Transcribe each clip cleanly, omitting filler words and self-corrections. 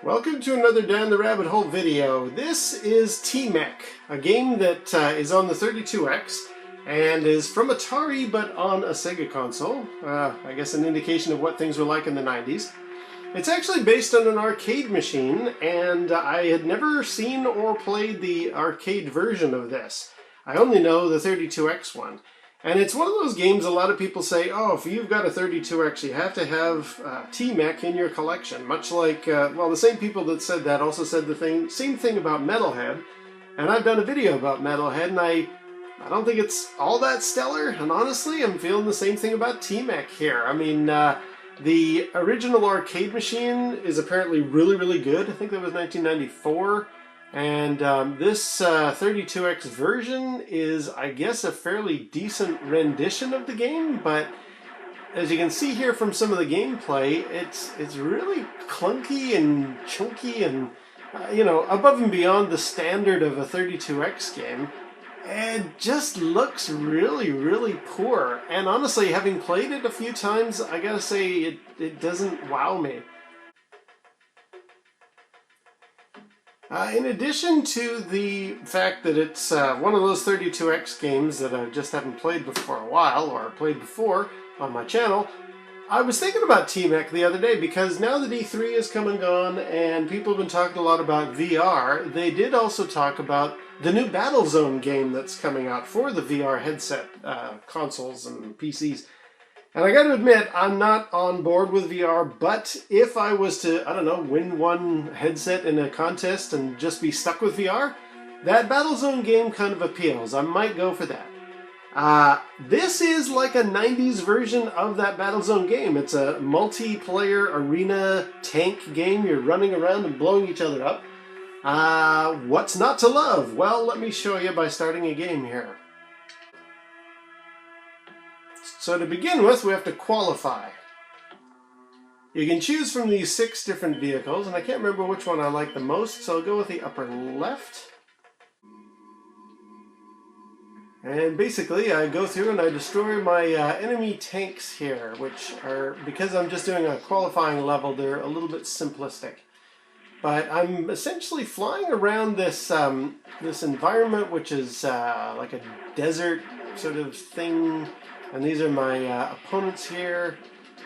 Welcome to another Down the Rabbit Hole video. This is T-Mek, a game that is on the 32X and is from Atari but on a Sega console. I guess an indication of what things were like in the 90s. It's actually based on an arcade machine, and I had never seen or played the arcade version of this. I only know the 32X one. And it's one of those games a lot of people say, oh, if you've got a 32X, you have to have T-Mek in your collection. Much like, well, the same people that said that also said the same thing about Metalhead. And I've done a video about Metalhead, and I don't think it's all that stellar. And honestly, I'm feeling the same thing about T-Mek here. I mean, the original arcade machine is apparently really, really good. I think that was 1994. And this 32X version is, I guess, a fairly decent rendition of the game, but as you can see here from some of the gameplay, it's really clunky and chunky and, you know, above and beyond the standard of a 32X game. It just looks really, really poor. And honestly, having played it a few times, I gotta say, it doesn't wow me. In addition to the fact that it's one of those 32X games that I just haven't played for a while, or played before on my channel, I was thinking about T-Mek the other day because now that E3 has come and gone and people have been talking a lot about VR, they did also talk about the new Battlezone game that's coming out for the VR headset consoles and PCs. And I gotta admit, I'm not on board with VR, but if I was to, I don't know, win one headset in a contest and just be stuck with VR, that Battlezone game kind of appeals. I might go for that. This is like a 90s version of that Battlezone game. It's a multiplayer arena tank game. You're running around and blowing each other up. What's not to love? Well, let me show you by starting a game here. So to begin with, we have to qualify. You can choose from these 6 different vehicles, and I can't remember which one I like the most, so I'll go with the upper left. And basically, I go through and I destroy my enemy tanks here, which are, because I'm just doing a qualifying level, they're a little bit simplistic. But I'm essentially flying around this this environment, which is like a desert sort of thing. And these are my opponents here,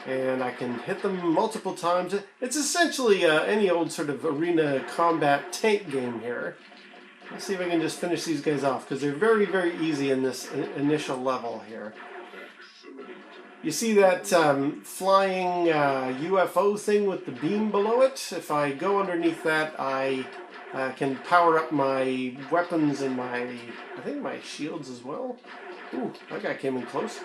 and I can hit them multiple times. It's essentially any old sort of arena combat tank game here. Let's see if I can just finish these guys off, because they're very, very easy in this initial level here. You see that flying UFO thing with the beam below it? If I go underneath that, I can power up my weapons and I think my shields as well. Ooh, that guy came in close.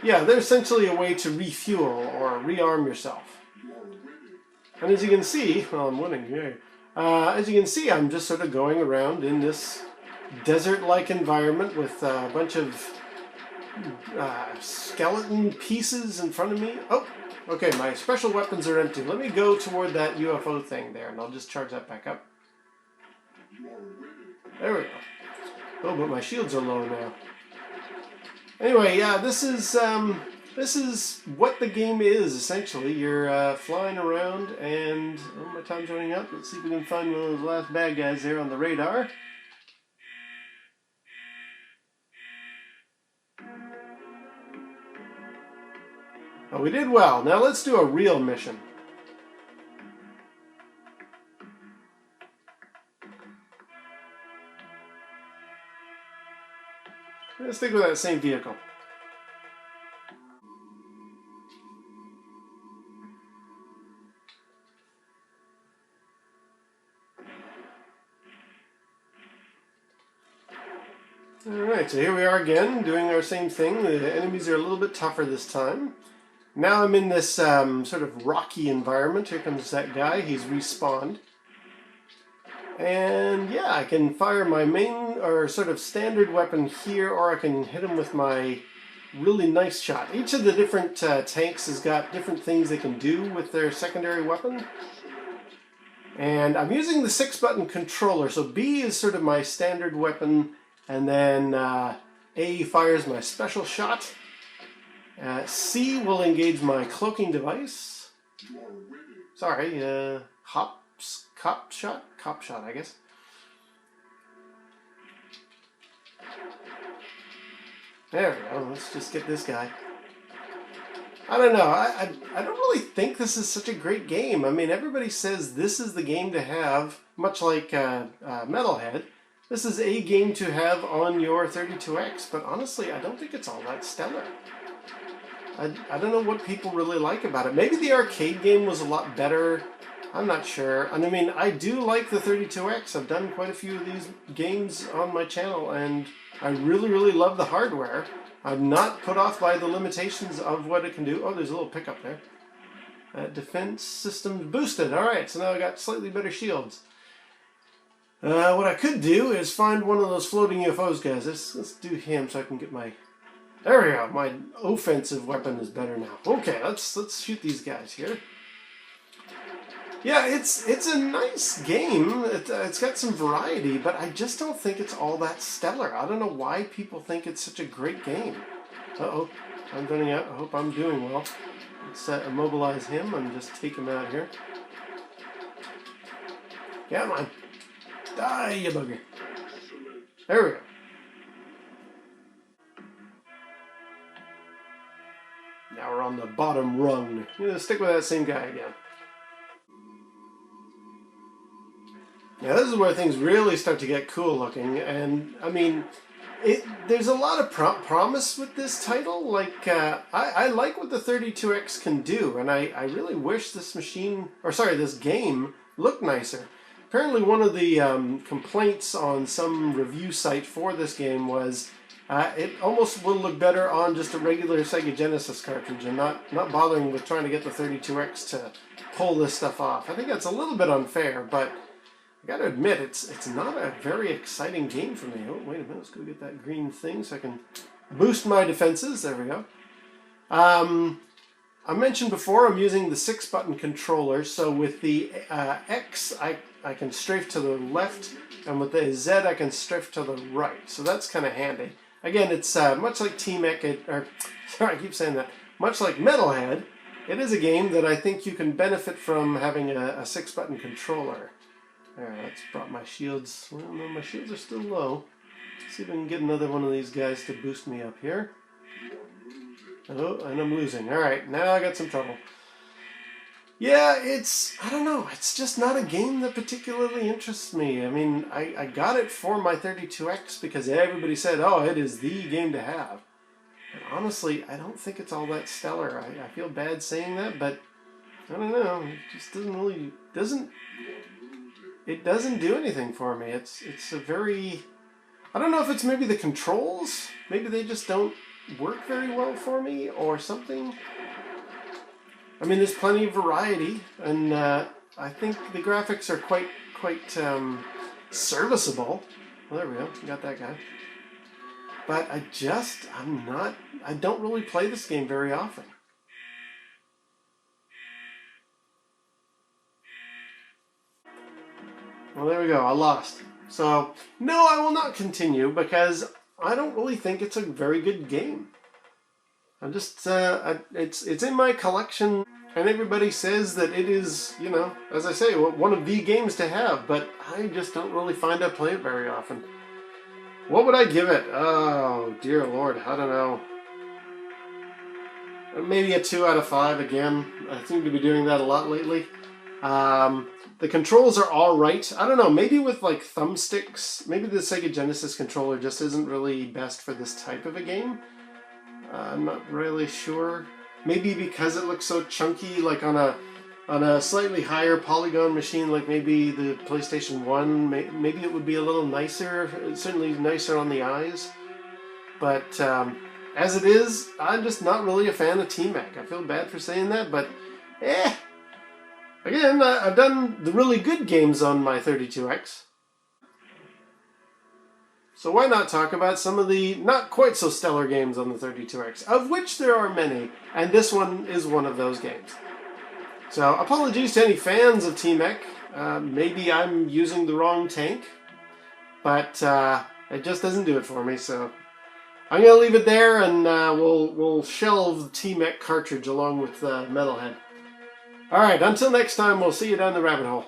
Yeah, they're essentially a way to refuel or rearm yourself. And as you can see, well, I'm winning, yay. As you can see, I'm just sort of going around in this desert-like environment with a bunch of skeleton pieces in front of me. Oh, okay, my special weapons are empty. Let me go toward that UFO thing there, and I'll just charge that back up. There we go. Oh, but my shields are low now. Anyway, yeah, this is what the game is, essentially. You're flying around, and oh, my time's running up. Let's see if we can find one of those last bad guys there on the radar. Oh, we did well. Now let's do a real mission. Let's stick with that same vehicle. Alright, so here we are again, doing our same thing. The enemies are a little bit tougher this time. Now I'm in this sort of rocky environment. Here comes that guy. He's respawned. And yeah, I can fire my main or sort of standard weapon here, or I can hit him with my really nice shot. Each of the different tanks has got different things they can do with their secondary weapon. And I'm using the 6-button controller. So B is sort of my standard weapon, and then A fires my special shot. C will engage my cloaking device. Sorry, Cop shot, I guess. There we go. Let's just get this guy. I don't know. I don't really think this is such a great game. I mean, everybody says this is the game to have, much like Metalhead. This is a game to have on your 32X, but honestly, I don't think it's all that stellar. I don't know what people really like about it. Maybe the arcade game was a lot better. I'm not sure. And I mean, I do like the 32X. I've done quite a few of these games on my channel, and I really, really love the hardware. I'm not put off by the limitations of what it can do. Oh, there's a little pickup there. Defense systems boosted. Alright, so now I got slightly better shields. What I could do is find one of those floating UFOs, guys. Let's do him so I can get my... There we go. My offensive weapon is better now. Okay, let's shoot these guys here. Yeah, it's a nice game. It's got some variety, but I just don't think it's all that stellar. I don't know why people think it's such a great game. Uh-oh, I'm running out. I hope I'm doing well. Let's immobilize him and just take him out here. Come on. Die, you bugger. There we go. Now we're on the bottom rung. I'm gonna stick with that same guy again. Now this is where things really start to get cool looking, and I mean, there's a lot of promise with this title. Like, I like what the 32X can do, and I really wish this this game looked nicer. Apparently one of the complaints on some review site for this game was it almost will look better on just a regular Sega Genesis cartridge and not bothering with trying to get the 32X to pull this stuff off. I think that's a little bit unfair, but I gotta admit, it's not a very exciting game for me. Oh, wait a minute, let's go get that green thing so I can boost my defenses. There we go. I mentioned before I'm using the 6-button controller, so with the X I can strafe to the left, and with the Z I can strafe to the right, so that's kind of handy. Again, it's much like T-Mek, sorry, I keep saying that, much like Metalhead, it is a game that I think you can benefit from having a 6-button controller. Alright, let's drop my shields. Well, no, my shields are still low. Let's see if I can get another one of these guys to boost me up here. Oh, and I'm losing. Alright, now I got some trouble. Yeah, I don't know, it's just not a game that particularly interests me. I mean, I got it for my 32X because everybody said, oh, it is the game to have. And honestly, I don't think it's all that stellar. I feel bad saying that, but I don't know, it just doesn't do anything for me. It's a very... I don't know if it's maybe the controls. Maybe they just don't work very well for me or something. I mean, there's plenty of variety, and I think the graphics are quite serviceable. Well, there we go. Got that guy. But I don't really play this game very often. Well, there we go. I lost. So, no, I will not continue because I don't really think it's a very good game. I'm just, it's in my collection, and everybody says that it is, you know, as I say, one of the games to have, but I just don't really find I play it very often. What would I give it? Oh, dear Lord, I don't know. Maybe a 2 out of 5 again. I seem to be doing that a lot lately. The controls are alright. I don't know, maybe with like thumbsticks, maybe the Sega Genesis controller just isn't really best for this type of a game. I'm not really sure. Maybe because it looks so chunky, like on a slightly higher polygon machine, like maybe the PlayStation 1, maybe it would be a little nicer, certainly nicer on the eyes. But as it is, I'm just not really a fan of T-Mek. I feel bad for saying that, but again, I've done the really good games on my 32X. So why not talk about some of the not quite so stellar games on the 32X, of which there are many, and this one is one of those games. So apologies to any fans of T-Mek. Maybe I'm using the wrong tank, but it just doesn't do it for me, so I'm going to leave it there, and we'll shelve the T-Mek cartridge along with Metalhead. Alright, until next time, we'll see you down the rabbit hole.